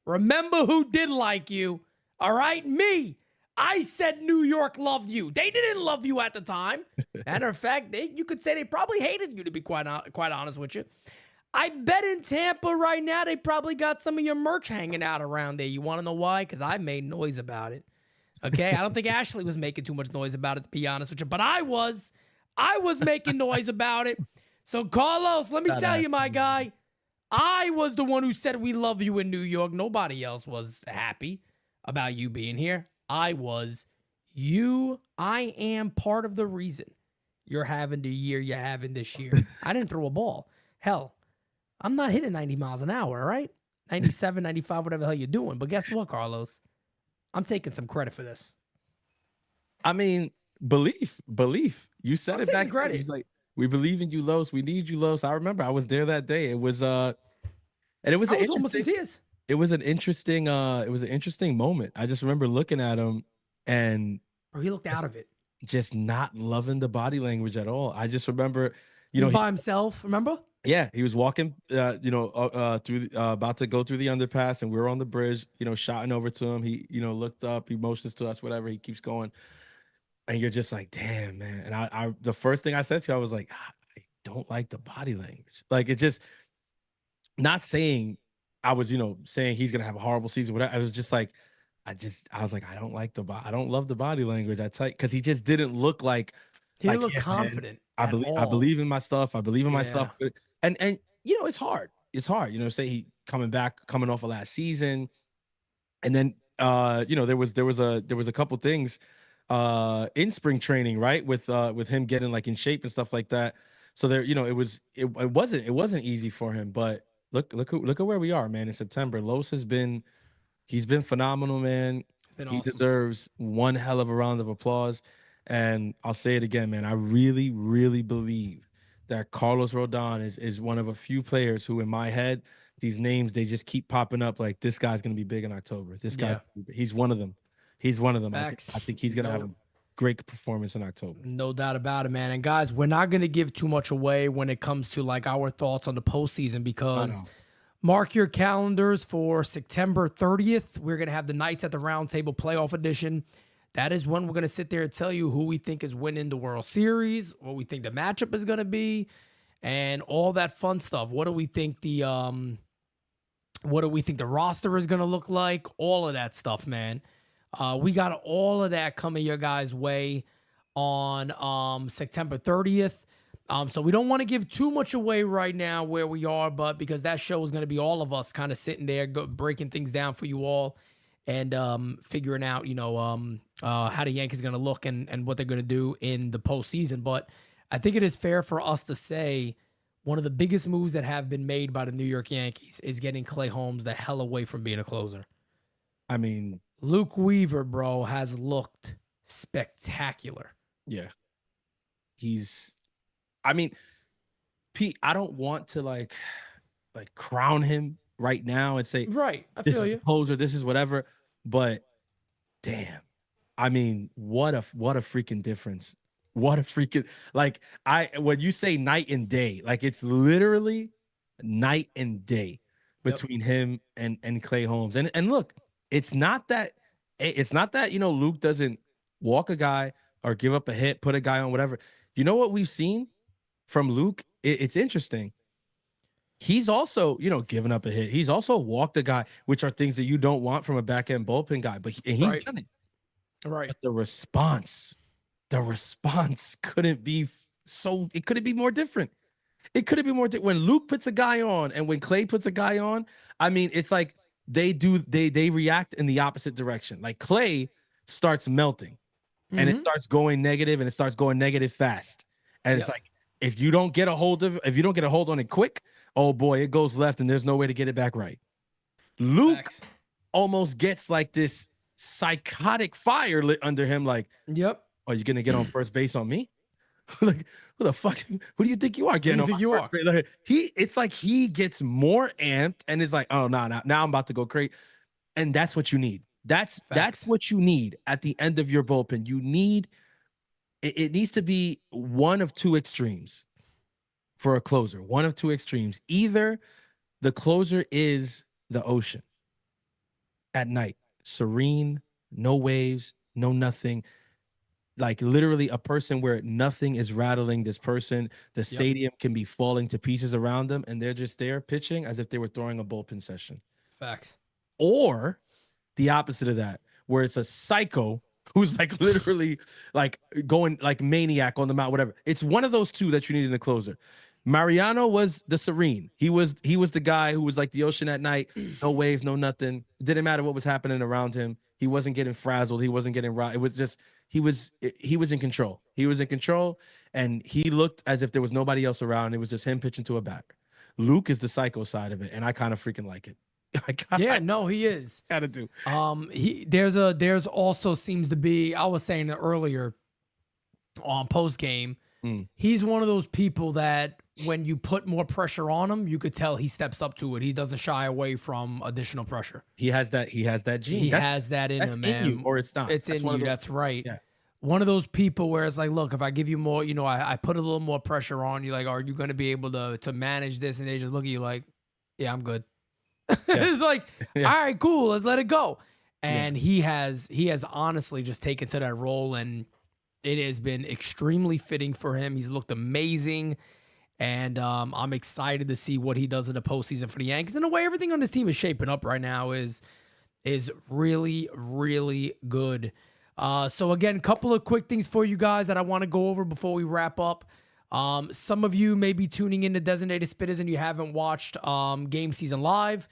Remember who did like you, all right? Me. I said New York loved you. They didn't love you at the time. Matter of fact, you could say they probably hated you, to be quite honest with you. I bet in Tampa right now they probably got some of your merch hanging out around there. You want to know why? Because I made noise about it. Okay? I don't think Ashley was making too much noise about it, to be honest with you. But I was making noise about it. So, Carlos, let me tell you, my guy, I was the one who said we love you in New York. Nobody else was happy about you being here. I was. I am part of the reason you're having the year you're having this year. I didn't throw a ball. Hell, I'm not hitting 90 miles an hour, right? 97, 95, whatever the hell you're doing. But guess what, Carlos? I'm taking some credit for this. I mean, belief. You said I'm it back taking credit. then. Like, we believe in you, Los. We need you, Los. I remember I was there that day. It was and it was I was almost in tears. it was an interesting moment. I just remember looking at him and Bro, he looked out of it. just not loving the body language at all. I just remember, He was by himself, remember? yeah, he was walking, through about to go through the underpass, and we were on the bridge, shouting over to him. He, looked up, he motions to us, whatever. He keeps going, and you're just like, damn, man. And I the first thing I said to you, I was like, I don't like the body language. Like, it just, not saying I was, saying he's gonna have a horrible season. Whatever. I was just like, I was like, I don't love the body language. I tell you, because he just didn't look like. He didn't Like, look yeah, man, confident. I believe in my stuff. I believe in myself. And it's hard. It's hard. Say he coming off of last season, and then there was a couple things in spring training, right? With him getting like in shape and stuff like that. So there, it wasn't easy for him. But look at where we are, man. In September, Los he's been phenomenal, man. It's been He awesome. deserves one hell of a round of applause. And I'll say it again, man. I really, really believe that Carlos Rodon is one of a few players who, in my head, these names, they just keep popping up like, this guy's going to be big in October. He's one of them. He's one of them. I think he's going to have a great performance in October. No doubt about it, man. And guys, we're not going to give too much away when it comes to like our thoughts on the postseason, because mark your calendars for September 30th. We're going to have the Knights at the Round Table Playoff Edition. That is when we're going to sit there and tell you who we think is winning the World Series, what we think the matchup is going to be, and all that fun stuff. What do we think the roster is going to look like? All of that stuff, man. We got all of that coming your guys' way on September 30th. So we don't want to give too much away right now where we are, but because that show is going to be all of us kind of sitting there breaking things down for you all. And figuring out, how the Yankees are going to look and what they're going to do in the postseason. But I think it is fair for us to say one of the biggest moves that have been made by the New York Yankees is getting Clay Holmes the hell away from being a closer. I mean, Luke Weaver, bro, has looked spectacular. Yeah. Pete, I don't want to like crown him right now and say, right, I this feel is you. Poser, this is whatever, but damn, I mean, what a freaking difference. What a freaking, when you say night and day, like, it's literally night and day between him and Clay Holmes. And look, it's not that Luke doesn't walk a guy or give up a hit, put a guy on, whatever. You know what we've seen from Luke? It's interesting. he's also, giving up a hit. He's also walked a guy, which are things that you don't want from a back end bullpen guy, but he's Right. done it. Right. But the response couldn't be it couldn't be more different. It couldn't be more when Luke puts a guy on and when Clay puts a guy on. I mean, it's like they react in the opposite direction. Like Clay starts melting and it starts going negative and it starts going negative fast. And it's like, if you don't get a hold on it quick, oh boy, it goes left and there's no way to get it back right. Luke almost gets like this psychotic fire lit under him. Like, are you going to get on first base on me? Like, who the fuck? Who do you think you are getting on first base? Like, it's like he gets more amped and is like, oh, no, now I'm about to go crazy. And that's what you need. That's what you need at the end of your bullpen. You need, it needs to be one of two extremes for a closer. One of two extremes. Either the closer is the ocean at night, serene, no waves, no nothing. Like literally a person where nothing is rattling this person. The stadium can be falling to pieces around them, and they're just there pitching as if they were throwing a bullpen session. Facts. Or the opposite of that, where it's a psycho who's like literally like going like maniac on the mound, whatever. It's one of those two that you need in the closer. Mariano was the serene. He was the guy who was like the ocean at night, no waves, no nothing. It didn't matter what was happening around him. He wasn't getting frazzled. He wasn't getting right. It was just he was in control. He was in control, and he looked as if there was nobody else around. It was just him pitching to a batter. Luke is the psycho side of it, and I kind of freaking like it. He is. Gotta do. There's also seems to be. I was saying it earlier on post game. He's one of those people that when you put more pressure on him, you could tell he steps up to it. He doesn't shy away from additional pressure. He has that gene. He has that in him, man. In you, or it's not. It's in you. That's right. Yeah. One of those people where it's like, look, if I give you more, I put a little more pressure on you. Like, are you going to be able to manage this? And they just look at you like, yeah, I'm good. It's like, all right, cool. Let's let it go. And he has honestly just taken to that role, and it has been extremely fitting for him. He's looked amazing. And I'm excited to see what he does in the postseason for the Yankees. And the way everything on this team is shaping up right now is really, really good. So again, a couple of quick things for you guys that I want to go over before we wrap up. Some of you may be tuning in to Designated Spittaz and you haven't watched Game Season Live.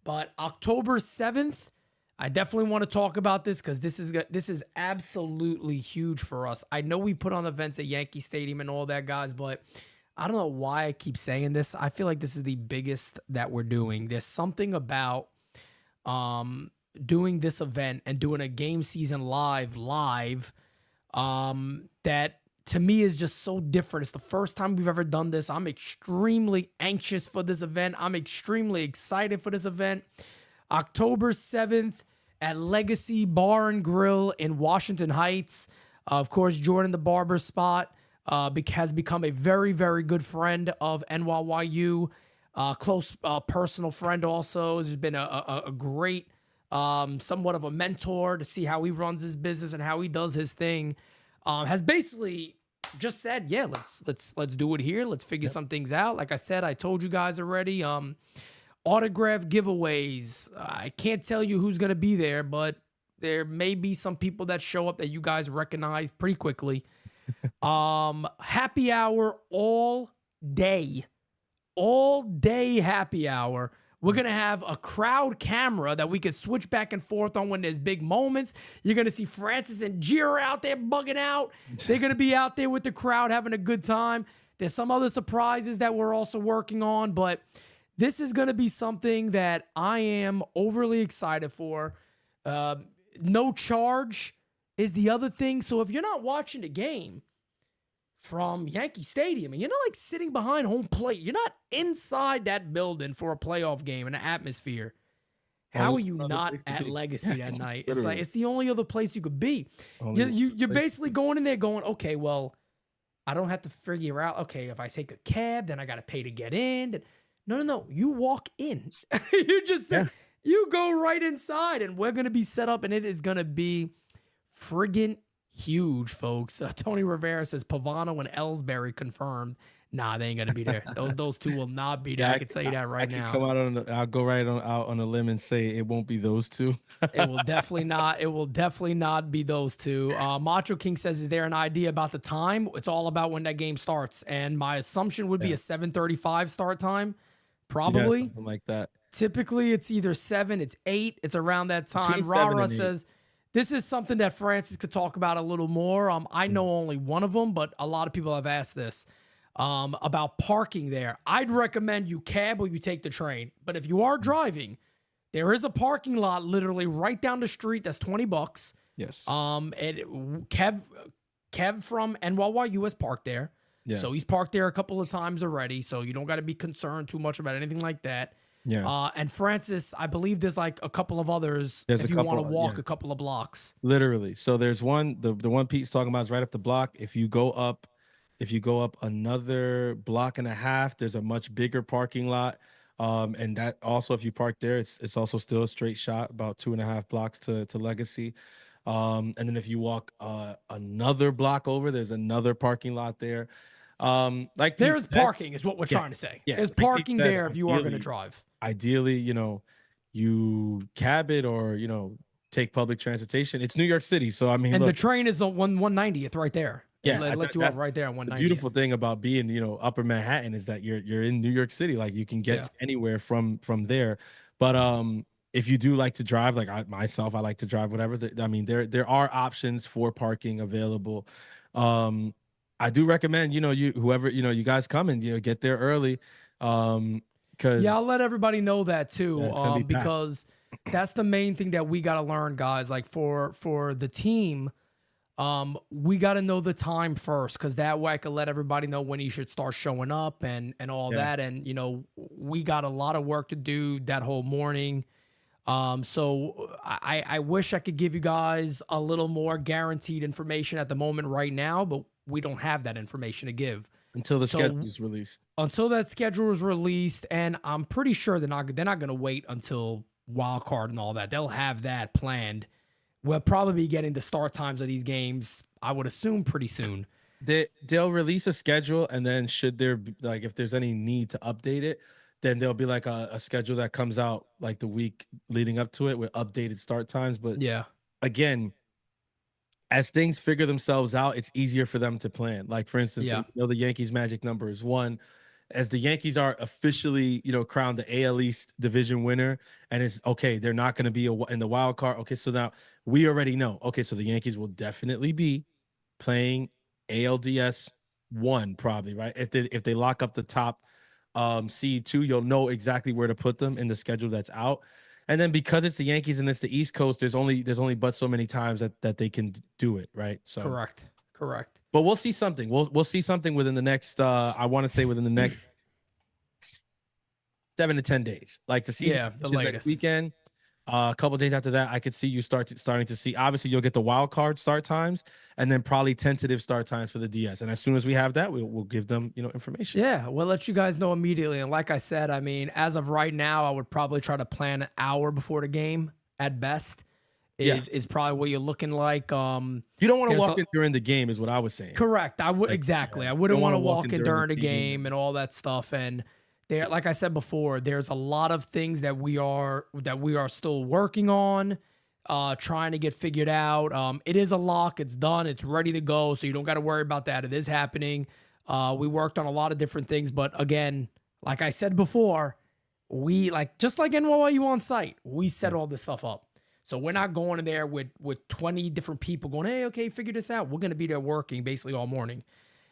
But October 7th, I definitely want to talk about this because this is absolutely huge for us. I know we put on events at Yankee Stadium and all that, guys, but I don't know why I keep saying this. I feel like this is the biggest that we're doing. There's something about doing this event and doing a Game Season live that to me is just so different. It's the first time we've ever done this. I'm extremely anxious for this event. I'm extremely excited for this event. October 7th at Legacy Bar and Grill in Washington Heights. Of course, Jordan the Barber Spot has become a very, very good friend of NYYU. Close personal friend also. Has been a great, somewhat of a mentor to see how he runs his business and how he does his thing. Has basically just said, yeah, let's do it here. Let's figure some things out. Like I said, I told you guys already. Autograph giveaways. I can't tell you who's gonna be there, but there may be some people that show up that you guys recognize pretty quickly. Happy hour all day happy hour. We're going to have a crowd camera that we can switch back and forth on when there's big moments. You're going to see Francis and Jira out there bugging out. They're going to be out there with the crowd having a good time. There's some other surprises that we're also working on, but this is going to be something that I am overly excited for. No charge is the other thing. So if you're not watching the game from Yankee Stadium and you're not like sitting behind home plate, you're not inside that building for a playoff game and an atmosphere, how are you not at Legacy that night? It's like, it's the only other place you could be. You're basically going in there going, okay, well, I don't have to figure out, okay, if I take a cab, then I got to pay to get in. No. You walk in. You just you go right inside, and we're going to be set up, and it is going to be friggin' huge, folks. Tony Rivera says Pavano and Ellsbury confirmed. Nah, they ain't gonna be there. Those two will not be there. Yeah, I can tell you that I right can now. come out on I'll go right on out on a limb and say it won't be those two. It will definitely not. It will definitely not be those two. Macho King says, "Is there an idea about the time?" It's all about when that game starts, and my assumption would be Yeah. a 7:35 start time, Yeah, probably. something like that. Typically, it's either 7, it's 8, it's around that Between time. 7 Rara and 8. says, "This is something that Francis could talk about a little more." I know only one of them, but a lot of people have asked this about parking there. I'd recommend you cab or you take the train. But if you are driving, there is a parking lot literally right down the street. That's $20. Yes. Kev from NYU has parked there. Yeah. So he's parked there a couple of times already. So you don't got to be concerned too much about anything like that. Yeah. And Francis, I believe there's like a couple of others There's if a you want to couple, walk yeah. a couple of blocks. Literally. So there's one, the one Pete's talking about is right up the block. If you go up another block and a half, there's a much bigger parking lot. And that also, if you park there, it's also still a straight shot, about 2.5 blocks to Legacy. And then if you walk another block over, there's another parking lot there. Like Pete There's said, parking is what we're yeah, trying to say. yeah, There's like Pete parking said, there if you are going to ideally- drive. Ideally, you cab it or take public transportation. It's New York City, so I mean, And the look, train is the 190th right there. yeah, It lets you up right there on the 190th. beautiful thing about being Upper Manhattan is that you're in New York City. Like you can get Yeah. to anywhere from there. But if you do like to drive, like I like to drive, whatever. I mean, there are options for parking available. I do recommend whoever you guys come and get there early. Because Yeah, I'll let everybody know that too, Yeah, it's gonna be packed. because that's the main thing that we got to learn, guys. Like for the team, we got to know the time first, because that way I can let everybody know when you should start showing up and all Yeah. that. And we got a lot of work to do that whole morning. So I wish I could give you guys a little more guaranteed information at the moment right now, but we don't have that information to give until the So- schedule is released. until that schedule is released. And I'm pretty sure they're not going to wait until wild card and all that. They'll have that planned. We'll probably be getting the start times of these games, I would assume, pretty soon. They'll release a schedule, and then should there be, like, if there's any need to update it, then there'll be like a schedule that comes out like the week leading up to it with updated start times. But Yeah. again, as things figure themselves out, it's easier for them to plan. Like, for instance, Yeah. the Yankees magic number is 1. As the Yankees are officially, crowned the AL East division winner, and it's okay, they're not going to be in the wild card. Okay, so now we already know. Okay, so the Yankees will definitely be playing ALDS 1, probably, right? If they lock up the top seed 2, you'll know exactly where to put them in the schedule that's out. And then because it's the Yankees and it's the East Coast, there's only but so many times that they can do it, right? So Correct. but we'll see something. We'll see something within the next I want to say within the next 7 to 10 days. Like the season Yeah, the finishes next latest. weekend. A couple of days after that, I could see you starting to see. Obviously, you'll get the wild card start times, and then probably tentative start times for the DS. And as soon as we have that, we'll give them information. Yeah, we'll let you guys know immediately. And like I said, I mean, as of right now, I would probably try to plan an hour before the game at best. Is probably what you're looking like. You don't want to There's walk a- in during the game, is what I was saying. Correct. I would Like, exactly. yeah, I wouldn't don't want to wanna walk in during the game and all that stuff. And there, like I said before, there's a lot of things that we are still working on, trying to get figured out. It is a lock. It's done. It's ready to go. So you don't got to worry about that. It is happening. We worked on a lot of different things, but again, like I said before, we just like NYU on site, we set all this stuff up. So we're not going in there with 20 different people going, hey, okay, figure this out. We're going to be there working basically all morning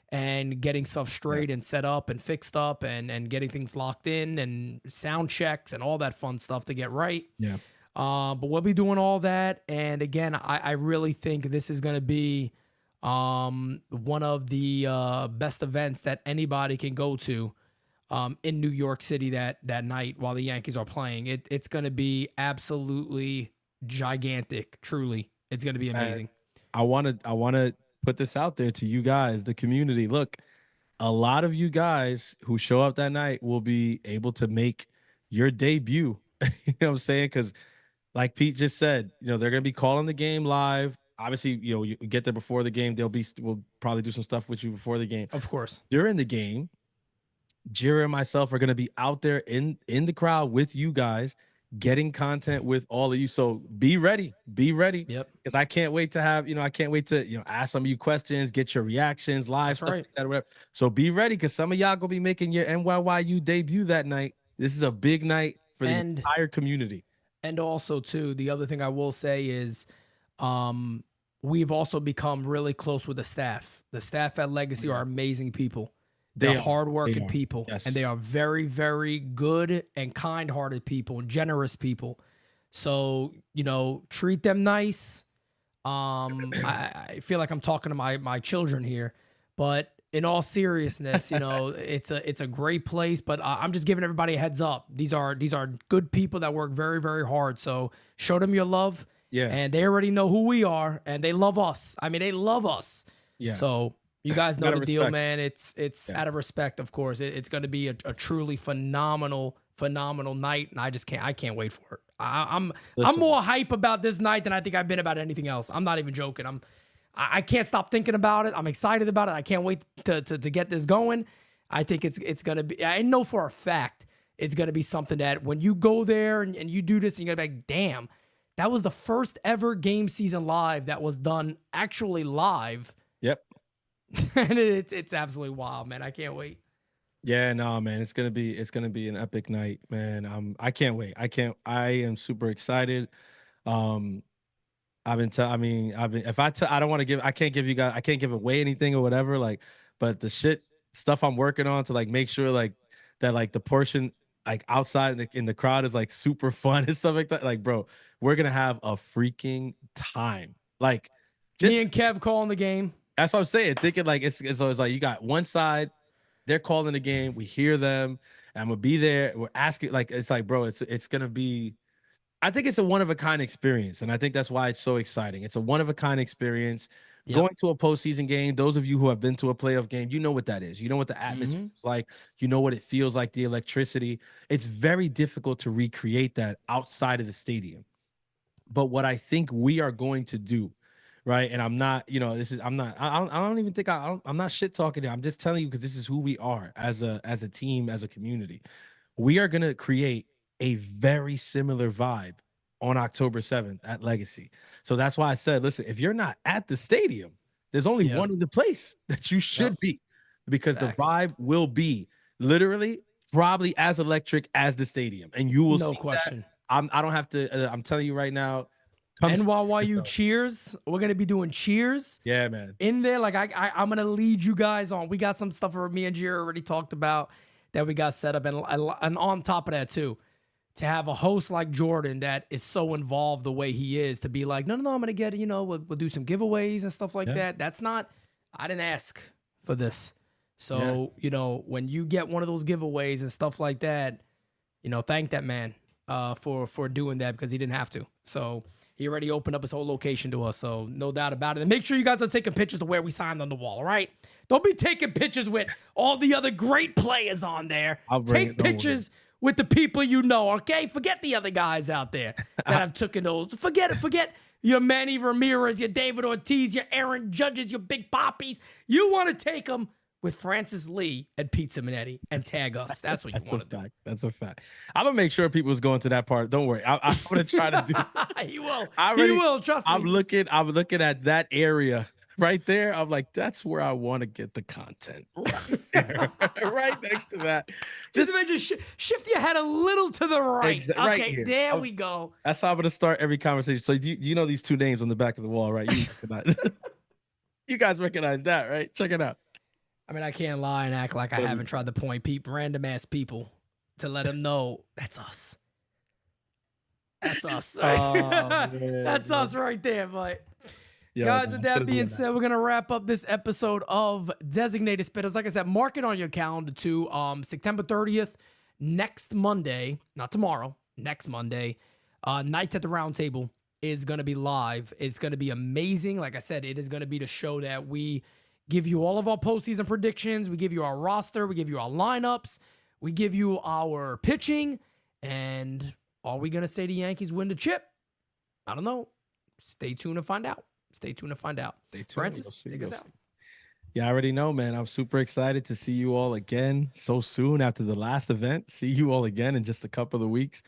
and getting stuff straight and set up and fixed up and getting things locked in and sound checks and all that fun stuff to get right. Yeah. But we'll be doing all that. And again, I really think this is going to be one of the best events that anybody can go to in New York City that night while the Yankees are playing. It's going to be absolutely gigantic. Truly, it's going to be amazing. I want to put this out there to you guys, the community. Look, a lot of you guys who show up that night will be able to make your debut. You know what I'm saying? Because like Pete just said, they're going to be calling the game live. Obviously, you get there before the game. We'll probably do some stuff with you before the game. Of course. During the game, Jira and myself are gonna be out there in the crowd with you guys, getting content with all of you. So be ready, Yep. because I can't wait to have, I can't wait to, ask some of you questions, get your reactions, live That's stuff right. like that, or whatever. So be ready, because some of y'all gonna be making your NYYU debut that night. This is a big night for the And entire community. and also too, the other thing I will say is, um, we've also become really close with the staff. The staff at Legacy are amazing people. They're They are. hardworking They are. people, Yes. and they are very, very good and kind-hearted people, and generous people. So treat them nice. I feel like I'm talking to my children here, but in all seriousness, it's a great place. But I'm just giving everybody a heads up. These are good people that work very, very hard. So show them your love. Yeah. And they already know who we are, and they love us. I mean, they love us. Yeah. So you guys know Gotta the deal, respect. man. It's out of respect, of course. It's going to be a truly phenomenal night, and I can't wait for it. I'm Listen. more hype about this night than I think I've been about anything else. I'm not even joking. I can't stop thinking about it. I'm excited about it. I can't wait to get this going. I think it's gonna be. I know for a fact it's gonna be something that when you go there and you do this, and you're gonna be like, damn, that was the first ever game season live that was done actually live. Yep. And it's absolutely wild, man. I can't wait. Yeah, no, man, it's gonna be an epic night, man. I can't wait. I am super excited. I've been if I don't want to I can't give away anything or whatever, like, but the stuff I'm working on to like make sure like that like the portion like outside in the crowd is like super fun and stuff like that. Like, bro, we're gonna have a freaking time. Like, Me and Kev calling the game. that's what I'm saying. Thinking like it's always like you got one side. They're calling the game. We hear them. And I'm gonna be there. We're asking, like, it's like, bro, it's gonna be. I think it's a one of a kind experience, and I think that's why it's so exciting. It's a one of a kind experience. Yep. Going to a postseason game. Those of you who have been to a playoff game, you know what that is. You know what the atmosphere is like. You know what it feels like. The electricity. It's very difficult to recreate that outside of the stadium. But what I think we are going to do. Right. And I'm not, I'm not shit talking to you. I'm just telling you because this is who we are as a team, as a community. We are going to create a very similar vibe on October 7th at Legacy. So that's why I said, listen, if you're not at the stadium, there's only one in the place that you should be, because the vibe will be literally probably as electric as the stadium. And you will see No question. that. I don't have to, I'm telling you right now. NYYU cheers. We're gonna be doing cheers. Yeah, man. In there, like I'm gonna lead you guys on. We got some stuff for me and Jared already talked about that we got set up, and on top of that too, to have a host like Jordan that is so involved the way he is, to be like, no, I'm gonna get we'll do some giveaways and stuff like that. That's not. I didn't ask for this, so when you get one of those giveaways and stuff like that, thank that man for doing that, because he didn't have to. So. He already opened up his whole location to us, so no doubt about it. And make sure you guys are taking pictures of where we signed on the wall, all right? Don't be taking pictures with all the other great players on there. Take pictures with the people you know, okay? Forget the other guys out there that have taken those. Forget it. Forget your Manny Ramirez, your David Ortiz, your Aaron Judges, your Big Poppies. You want to take them with Francis Lee at Pizza Minetti and tag us. That's what you want to do. That's a fact. I'm gonna make sure people's going to that part. Don't worry. I'm gonna try to do. He will. He will. Trust me. I'm looking at that area right there. I'm like, that's where I want to get the content. Right there, right next to that. Just shift your head a little to the right. Right okay, here. there we go. That's how I'm gonna start every conversation. So you know these two names on the back of the wall, right? You guys recognize that, right? Check it out. I mean, I can't lie and act like I haven't tried to point random ass people to let them know that's us. That's us. Right? That's us right there. But guys, with that being said, we're gonna wrap up this episode of Designated Spittaz. Like I said, mark it on your calendar to September 30th, next Monday, not tomorrow, next Monday. Nights at the Round Table is gonna be live. It's gonna be amazing. Like I said, it is gonna be the show that we give you all of our postseason predictions. We give you our roster. We give you our lineups. We give you our pitching. And are we going to say the Yankees win the chip? I don't know. Stay tuned to find out. Stay tuned. Francis, take us out. Yeah, I already know, man. I'm super excited to see you all again so soon after the last event. See you all again in just a couple of weeks.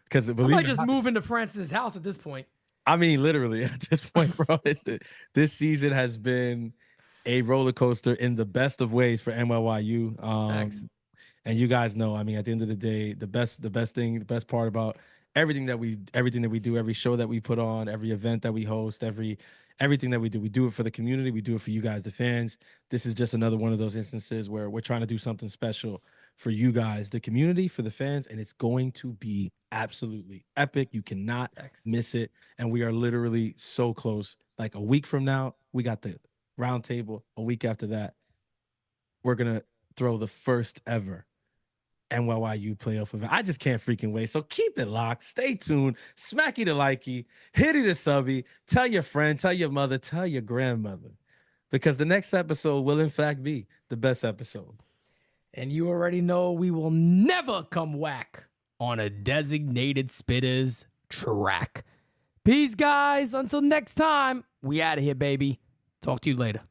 Because I believe might it or just not, move into Francis's house at this point. I mean, literally at this point, bro, this season has been a roller coaster in the best of ways for NYU. Thanks. And you guys know, I mean, at the end of the day, the best part about everything that we do, every show that we put on, every event that we host, everything that we do it for the community. We do it for you guys, the fans. This is just another one of those instances where we're trying to do something special for you guys, the community, for the fans, and it's going to be absolutely epic. You cannot miss it. And we are literally so close. Like a week from now, we got the round table. A week after that, we're gonna throw the first ever NYU playoff event. I just can't freaking wait. So keep it locked. Stay tuned. Smacky the likey, hitty the subby. Tell your friend, tell your mother, tell your grandmother, because the next episode will in fact be the best episode. And you already know we will never come whack on a designated Spittaz track. Peace, guys. Until next time, we out of here, baby. Talk to you later.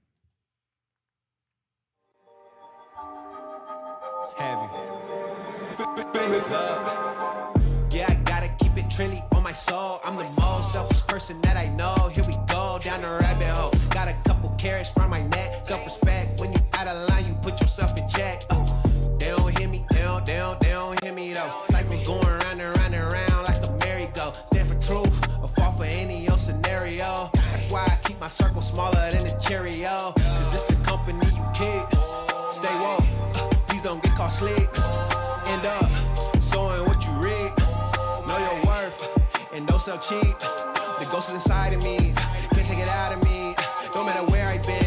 It's heavy. Famous love. Yeah, I gotta keep it trendy on my soul. I'm the most selfish person that I know. Here we go, down the rabbit hole. Got a couple carrots around my neck. Self-respect, when you out of line, you put yourself in check. They don't hear me, they don't hear me though. Cycles going round and round and round like a merry-go. Stand for truth, or fall for any old scenario. That's why I keep my circle smaller than a Cheerio. Cause this the company you keep. Stay woke, please don't get caught sleep. End up sowing what you reap. Know your worth and don't sell cheap. The ghost is inside of me, can't take it out of me. No matter where I've been.